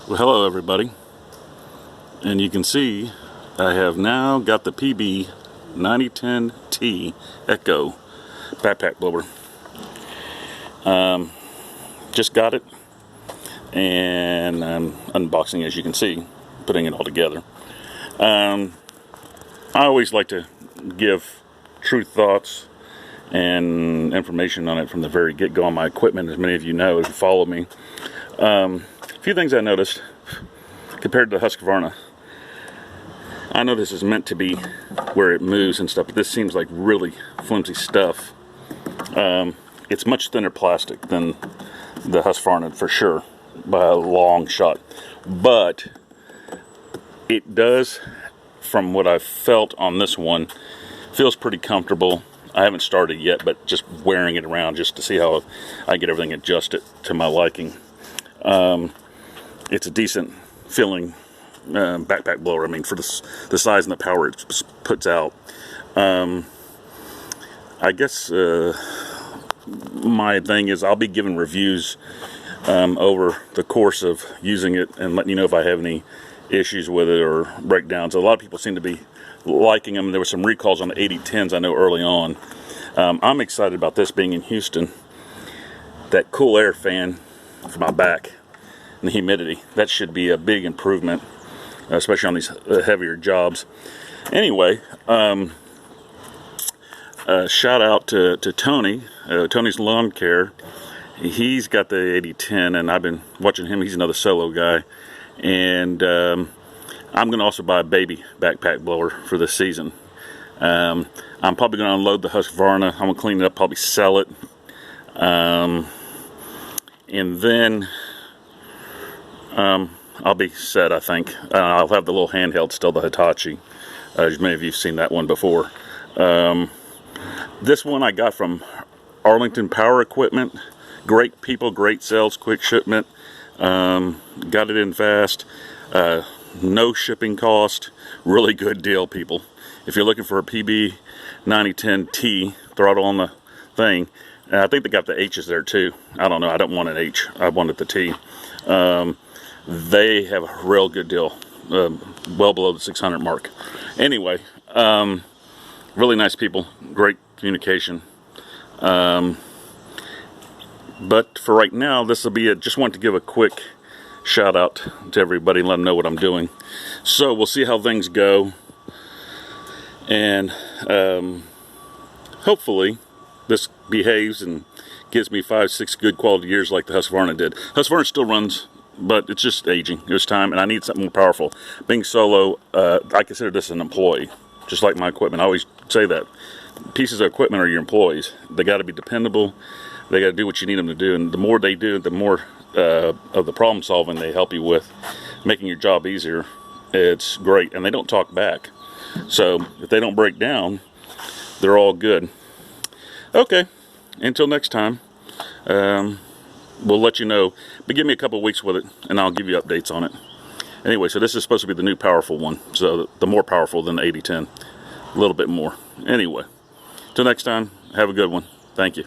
Well, hello everybody, and you can see I have now got the PB-9010T Echo backpack blower. Just got it, and I'm unboxing, as you can see, putting it all together. I always like to give true thoughts and information on it from the very get-go on my equipment, as many of you know if you follow me. A few things I noticed compared to the Husqvarna. I know this is meant to be where it moves and stuff, but this seems like really flimsy stuff. It's much thinner plastic than the Husqvarna for sure, by a long shot. But it does, from what I've felt on this one, feels pretty comfortable. I haven't started yet, but just wearing it around just to see how I get everything adjusted to my liking. It's a decent feeling backpack blower. I mean, for the size and the power it puts out. I guess my thing is I'll be giving reviews over the course of using it and letting you know if I have any issues with it or breakdowns. A lot of people seem to be liking them. There were some recalls on the 8010s I know early on. I'm excited about this being in Houston. That cool air fan for my back and the humidity, that should be a big improvement, especially on these heavier jobs. Anyway, shout out to Tony, Tony's Lawn Care. He's got the 8010 and I've been watching him. He's another solo guy, and I'm going to also buy a baby backpack blower for this season. I'm probably going to unload the Husqvarna. I'm going to clean it up, probably sell it, and then I'll be set, I think. I'll have the little handheld still, the Hitachi. As many of you have seen that one before. This one I got from Arlington Power Equipment. Great people, great sales, quick shipment. Got it in fast. No shipping cost. Really good deal, people. If you're looking for a PB-9010T throttle on the thing, I think they got the H's there too. I don't know. I don't want an H. I wanted the T. They have a real good deal. Well below the 600 mark. Anyway, really nice people. Great communication. But for right now, this will be it. Just wanted to give a quick shout out to everybody and let them know what I'm doing. So we'll see how things go. And hopefully this behaves and gives me 5-6 good quality years like the Husqvarna did. Husqvarna still runs, but it's just aging. It was time, and I need something more powerful. Being solo, I consider this an employee, just like my equipment. I always say that. Pieces of equipment are your employees. They got to be dependable. They got to do what you need them to do, and the more they do, the more of the problem solving they help you with, making your job easier. It's great, and they don't talk back. So if they don't break down, they're all good. Okay, until next time, we'll let you know. But give me a couple of weeks with it, and I'll give you updates on it. Anyway, so this is supposed to be the new powerful one. So the more powerful than the 8010. A little bit more. Anyway, till next time, have a good one. Thank you.